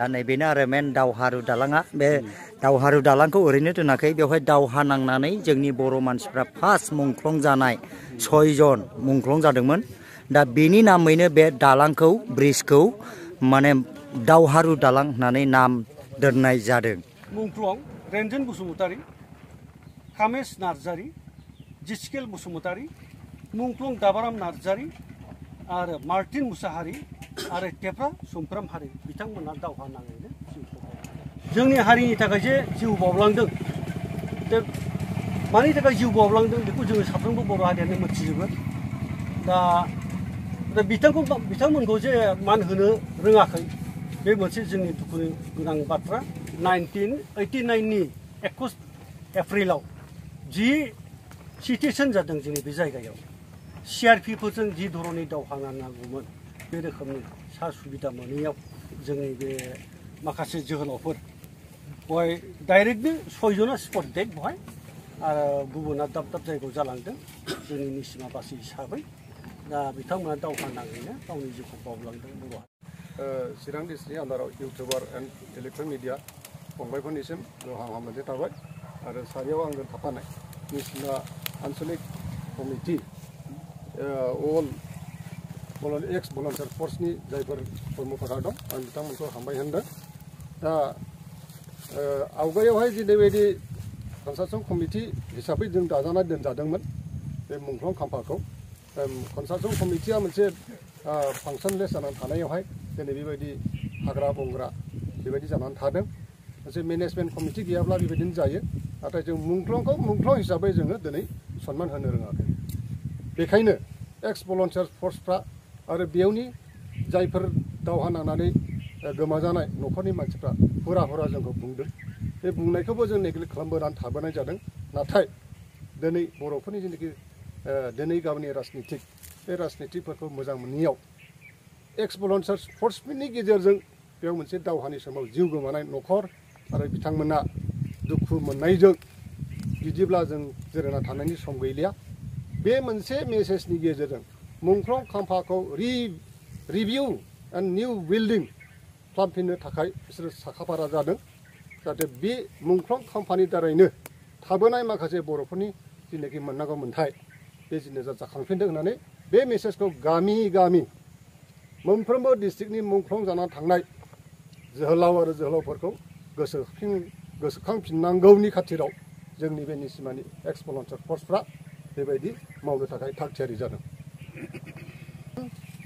दा नैबेनो आरो मेन दावहारु दालाङा बे दावहारु दालांखौ ओरैनो दोनाखै बेवहाय दावहा नांनानै जोंनि बर' मानसिफ्रा फार्स्ट मुंख्लं जानाय 6 जन मुंख्लं जादोंमोन दा बेनि नामैनो बे दालांखौ ब्रिजखौ माने दावहारु दालां होननानै नाम दोननाय जादों। मुंख्लं रेन्जन बसुमतारी, कामेश नार्जारी, जिस्केल बसुमतारी, मुंख्लं दाबाराम नार्जारी आरो मार्टिन मुसाहारि आरो टेफ्रा सुमफ्राम हारि बिथांमोना दावहा नाङैनो जिउ बावलांदों। जोंनि हारिनि थाखाय जे जिउ बावलांदों मानि थाखाय जिउ बावलांदों बेखौ जोङो साफ्रोमबो बर' हारियानो मिथिजोबो। दा बिथांमोनखौ जे मान होनो रोङाखै बे मोनसे जोंनि दुखुनि गोनां बाथ्रा। 1989 नि 21 एप्रिलाव जि सिटुएसन जादों जोंनि बे जायगायाव CRP फोरजों जि धरननि दावहा नांनांगौमोन बे रोखोमनि सा सुबिदा मोनैयाव जोंनि बे माखासे जोहोलावफोर बहाय डाइरेक्टली 6 जना स्पट डेड बहाय आरो गुबुना दाब दाब जायगायाव जालांदों जोंनि निसिमाबासि हिसाबै। दा बिथांमोना दावहा नाङैनो गावनि जिउखौ बावलांदों बर'। चिरां डिस्ट्रिक्टनि आन्दाराव इउटुबार एन्ड इलेक्ट्रनिक मिडिया फंबायफोरनिसिम गाहाम हामलायनाय थाबाय आरो सारियाव आंजों थाफानाय निसिमा आन्चलिक कमिटि अल एक्स भलन्टियार फर्सनि जायफोर कर्मकर्ता दं आं बिथांमोनखौ हामबाय होनदों। दा आवगायावहाय जेरैबायदि कनस्ट्राक्सन कमिटि हिसाबै जों दाजानाय दोनजादोंमोन बे मुंख्लं खाम्फाखौ कनस्ट्राक्सन कमिटिया मोनसे फांसनलेस जानानै थानायावहाय दिनै बेबायदि हाग्रा बंग्रा बेबायदि जानानै थादों। मोनसे मेनेजमेन्ट कमिटि गैयाब्ला बेबायदिनो जायो नाथाय जों मुंख्लंखौ मुंख्लं हिसाबै जोङो दिनै सनमान होनो रोङाखै। बेखायनो एक्स भलन्टियार फर्सफ्रा आरो बेयावनि जायफोर दावहा नांनानै गोमाजानाय न'खरनि मानसिफ्रा हुरा हुरा जोंखौ बुंदों बे बुंनायखौबो जों नेग्लेक्ट खालामबोनानै थाबोनाय जादों। नाथाय दिनै बर'फोरनि जिनोखि दिनै गावनि राजनितिक बे राजनितिकफोरखौ मोजां मोनैयाव एक्स भलन्टियार फर्सफोरनि गेजेरजों बेयाव मोनसे दावहानि समाव जिउ गोमानाय न'खर आरो बिथांमोना दुखु मोननायजों बिदिब्ला जों जिरायना थानायनि सम गैलिया। बे मोनसे मेसेजनि गेजेरजों मुंख्लं खाम्फाखौ रिभिउ एन्ड निउ बिल्डिं खालामफिननो थाखाय बिसोरो साखाफारा जादों जाहाथे बे मुंख्लं खाम्फानि दारैनो थाबोनाय माखासे बर'फोरनि जिनोखि मोननांगौ मोन्थाय बे जिनिसा जाखांफिनदों होननानै बे मेसेजखौ गामि गामि मोनफ्रोमबो डिस्ट्रिक्टनि मुंख्लं जानानै थांनाय जोहोलाव आरो जोहोलावफोरखौ गोसोखांफिननांगौनि खाथिराव जोंनि बे निसिमानि एक्स भलन्टियार फर्सफ्रा बेबायदि मावनो थाखाय थाग थियारि जादों।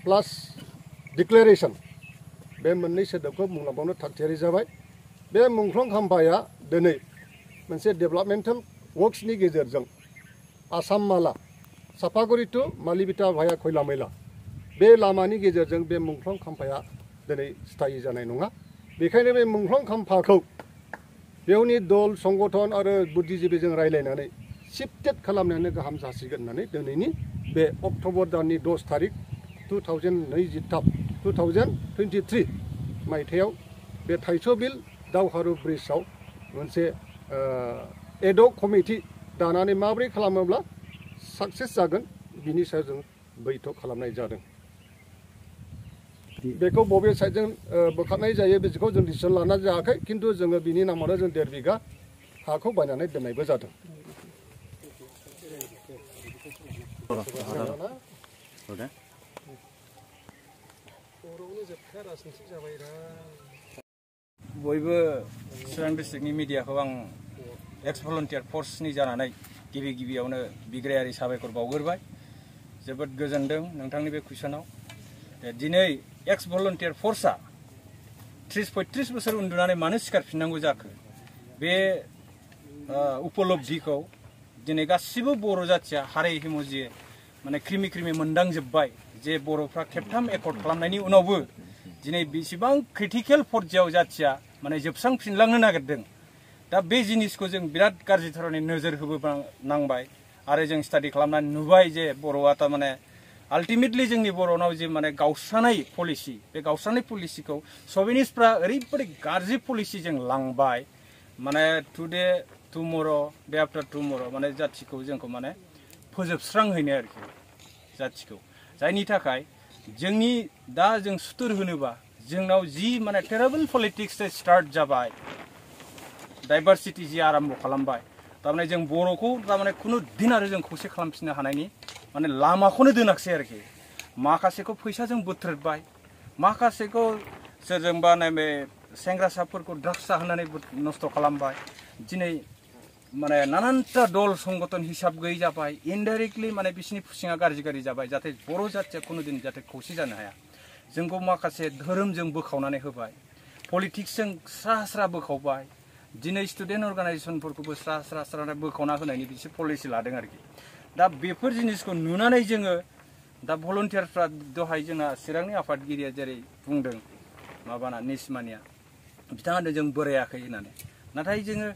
प्लास डिक्लेरेसन बे मोननै सोदोबखौ बुंलांबावनो थाग थियारि जाबाय। बे मुंख्लं खाम्फाया दिनै मोनसे डेभेलपमेन्टेल वर्क्सनि गेजेरजों आसाम माला सापागुरि टु मालिबिटा भाया खैला मैला बे लामानि गेजेरजों बे मुंख्लं खाम्फाया दिनै स्थायि जानाय नङा। बेखायनो बे मुंख्लं खाम्फाखौ बेवनि दल संगठन आरो बुद्धिजिबिजों रायज्लायनानै शिफ्टेड खालामनायानो गाहाम जासिगोन होननानै दिनैनि बे अक्ट'बर दाननि 10 थारिख 2023 मायथाइयाव बे थाइसबिल दावहारु ब्रिजआव मोनसे एडक कमिटि दानानै माबोरै खालामोब्ला साक्सेस जागोन बिनि सायाव जों बैठक खालामनाय जादों। बेखौ बबे साइडजों बोखारनाय जायो बेखौ जों डिसिसन लानाय जायाखै खिन्थु जोङो बिनि नामावनो जों 1.5 बिघा हाखौ बायनानै दोननायबो जादों। बयबो चिरां डिस्ट्रिक्टनि मिडियाखौ आं एक्स भलन्टियार फर्सनि जानानै गिबियावनो बिग्रायारि साबायखर बावग्रोबाय। जोबोद गोजोनदों नोंथांनि बे कुइसनाव। दिनै एक्स भलन्टियार फर्सआ 30-35 बोसोर उन्दुनानै मानो सिखारफिननांगौ जाखो बे उपलब्धिखौ दिनै गासिबो बर' जाथिया हारे हिम'जि माने क्रिमि मोनदांजोब्बाय जे बर'फ्रा खेबथाम एकर्ड खालामनायनि उनावबो दिनै बेसेबां क्रिटिकेल पर्यायाव जाथिया माने जोबस्रांफिनलांनो नागिरदों। दा बे जिनिसखौ जों बिराद गाज्रि धरनै नोजोर होबोनांबाय आरो जों स्टाडि खालामनानै नुबाय जे बर'आ थारमाने आल्टिमेटलि जोंनि बर'नाव जे माने गावस्रानाय पलिसि बे गावस्रानाय पलिसिखौ सभिनिस्टफ्रा ओरैबायदि गाज्रि पलिसिजों लांबाय माने टुडे टुमर' डे आफ्टार टुमर' माने जाथिखौ जोंखौ माने फोजोबस्रांहैनो आरोखि जाथिखौ। जायनि थाखाय जोंनि दा जों सुथुर होनोबा जोंनाव जि माने टेरेबल पलिटिक्स स्टार्ट जाबाय डाइभारसिटी जि आरम्भ खालामबाय तारमाने जों बर'खौ तारमाने खुनु दिन आरो जों खौसे खालामफिननो हानायनि माने लामाखौनो दोनाखसै आरोखि माखासेखौ फैसाजों बोथ्रोदबाय माखासेखौ सोरजोंबा नैबे सेंग्रासाफोरखौ ड्राग्स जाहोनानै नस्थ' खालामबाय दिनै माने नानानथा दल संगठन हिसाब गैयै जाबाय इनडाइरेक्टलि माने बिसिनि फुसिङा गाज्रि जाबाय जाहाथे बर' जाथिया खुनु दिन जाहाथे खौसे जानो हाया जोंखौ माखासे धोरोमजों बोखावनानै होबाय पलिटिक्सजों स्रा बोखावबाय दिनै स्टुडेन्ट अर्गानाइजेसनफोरखौबो स्रा बोखावना होनायनि बिसोर पलिसि लादों आरोखि दा बेफोर जिनिसखौ नुनानै जोङो दा भलन्टियारफ्रा दहाय जोंना चिरांनि आफादगिरिया जेरै बुंदों माबाना निसमानिया बिथाङा जों बोरायाखै होननानै नाथाय जोङो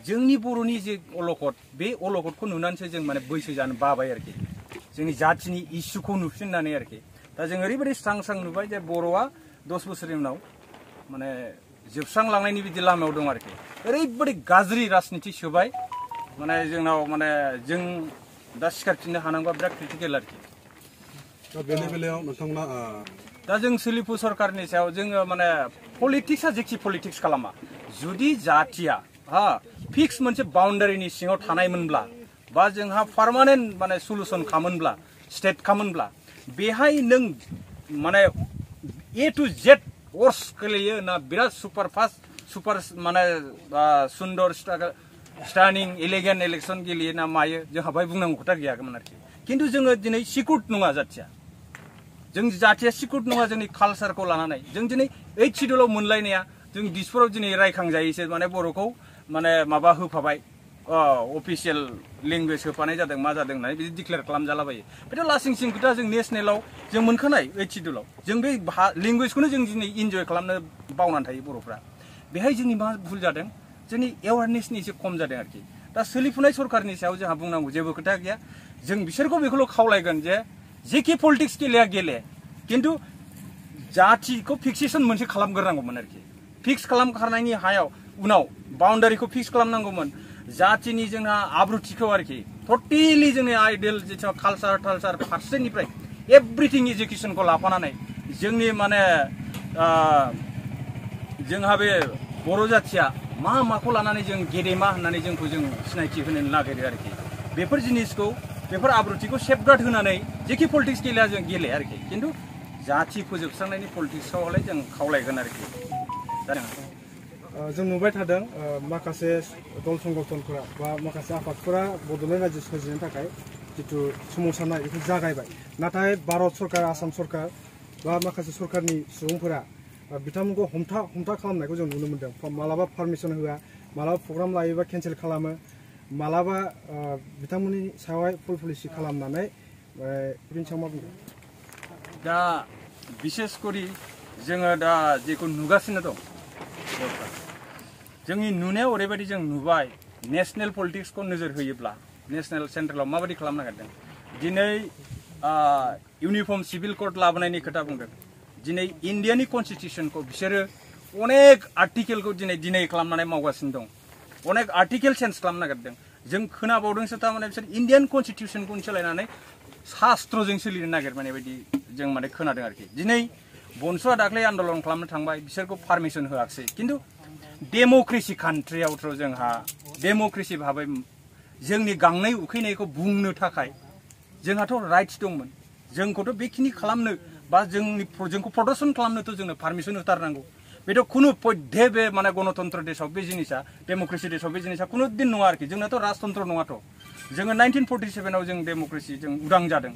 जोंनि बर'नि जे अलखद बे अलखदखौ नुनानैसो जों माने बैसो जानो बाबाय आरोखि जोंनि जातिनि इसुखौ नुफिननानै आरोखि दा जों ओरैबायदि स्रां नुबाय जे बर'आ 10 बोसोरनि उनाव माने जोबस्रांलांनायनि बिदि लामायाव दं आरोखि ओरैबायदि गाज्रि राजनिति सोबाय माने जोंनाव माने जों दा सिखारफिननो हानांगौआ बिराद क्रिटिकेल आरोखि दा बेनि बेलायाव नोंथांमोना दा जों सोलिफु सरकारनि सायाव जोङो माने पलिटिक्सआ जेखि पलिटिक्स खालामा जुदि जातिया फिक्स मोनसे बाउन्डारिनि सिङाव थानायमोनब्ला बा जोंहा पार्मानेन्ट माने सलुसन खामोनब्ला स्टेट खामोनब्ला बेहाय नों माने ए टु जेड वर्स गेलेयो ना बिराद सुपारफास्ट सुपार माने सुन्दर स्टार्निं एलिगेन्ट इलेक्सन गेलेयो ना मायो जोंहा बाहाय बुंनांगौ खोथा गैयामोन आरोखि खिन्थु जोङो दिनै सिकुट नङा जातिया जों जातिया सिकुट नङा जोंनि कालसारखौ लानानै जों दिनै 8 सिडुलाव मोनलायनाया जों दिसपुराव दिनै रायखांजायोसो माने बर'खौ माने माबा होफाबाय अफिसियेल लेंगुवेज होफानाय जादों मा जादों होननानै बिदि डिक्लेयार खालामजालाबायो बेथ' लासिं खोथा जों नेसनेलाव जों मोनखानाय 8 सिडुलाव जों बे लेंगुवेजखौनो जों दिनै इन्जय खालामनो बावनानै थायो बर'फ्रा बेहाय जोंनि मा भुल जादों जोंनि एवारनेसनि एसे खम जादों आरोखि दा सोलिफुनाय सरकारनि सायाव जोंहा बुंनांगौ जेबो खोथा गैया जों बिसोरखौ बेखौल' खावलायगोन जे जेखि पलिटिक्स गेले खिन्थु जातिखौ फिक्सेसन मोनसे खालामग्रोनांगौमोन आरोखि फिक्स खालामखांनायनि हायाव उनाव बाउन्डारिखौ फिक्स खालामनांगौमोन जातिनि जोंहा आब्रुथिखौ आरोखि टटेलि जोंनि आइडियल जिथु कालसार फारसेनिफ्राय एभ्रिथिं एजुकेसनखौ लाफानानै जोंनि माने जोंहा बे बर' जातिया माखौ लानानै जों गेदेमा होननानै जोंखौ जों सिनायथि होनो नागिरो आरोखि बेफोर जिनिसखौ बेफोर आब्रुथिखौ सेफगार्ड होनानै जेखि पलिटिक्स गेलेया जों गेले आरोखि खिन्थु जाति फोजोबस्रांनायनि पलिटिक्सआवलाय जों खावलायगोन आरोखि जों नुबाय थादों माखासे दल संगठनफोरा बा माखासे आफादफोरा बड'लेण्ड रायजो सोरजिनो थाखाय जिथु सोमावसारनाय बेखौ जागायबाय नाथाय भारत सरकार आसाम सरकार बा माखासे सरकारनि सुबुंफोरा बिथांमोनखौ हमथा खालामनायखौ जों नुनो मोन्दों मालाबा पारमिसन होआ मालाबा प्रग्राम लायोबा केन्सेल खालामो मालाबा बिथांमोननि सायावहाय फुल पलिसि खालामनानै बिनि सायाव मा बुंदों दा बिसेस करि जोङो दा जेखौ नुगासिनो दं जोंनि नुनायाव ओरैबायदि जों नुबाय नेशनेल पलिटिक्सखौ नोजोर होयोब्ला नेशनेल सेन्ट्रेलाव माबायदि खालामनो नागिरदों दिनै इउनिफर्म सिभिल कोड लाबोनायनि खोथा बुंदों दिनै इन्डियानि कनस्टिटिउसनखौ बिसोरो अनेक आर्टिकेलखौ दिनै खालामनानै मावगासिनो दं अनेक आर्टिकेल चेन्ज खालामनो नागिरदों जों खोनाबावदोंसो थारमाने बिसोर इन्डियान कनस्टिटिउसनखौनो सोलायनानै शास्त्रजों सोलिनो नागिरनाय बायदि जों माने खोनादों आरोखि दिनै बनसुआ दाख्लै आन्दलन खालामनो थांबाय बिसोरखौ पारमिसन होआखसै खिन्थु डेम'क्रेसि कान्ट्रियावथ' जोंहा डेम'क्रेसि भाबै जोंनि गांनाय उखैनायखौ बुंनो थाखाय जोंहाथ' राइट्स दंमोन जोंखौथ' बेखिनि खालामनो बा जोंखौ प्रदर्शन खालामनोथ' जोंनो पारमिसन होथारनांगौ बेथ' खुनु पध्ये बे माने गणतन्त्र देशआव बे जिनिसा डेम'क्रेसि देशआव बे जिनिसा खुनु दिन नङा आरोखि जोंनाथ' राजतन्त्र नङाथ' जोङो 1947आव जों डेम'क्रेसि जों उदां जादों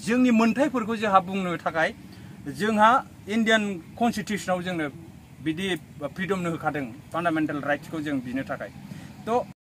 जोंनि मोन्थाइफोरखौ जोंहा बुंनो थाखाय जोंहा इन्डियान कनस्टिटिउसनाव जोंनो बिदि फ्रिडमनो होखादों फान्डामेन्टेल राइट्सखौ जों बिनो थाखाय थ'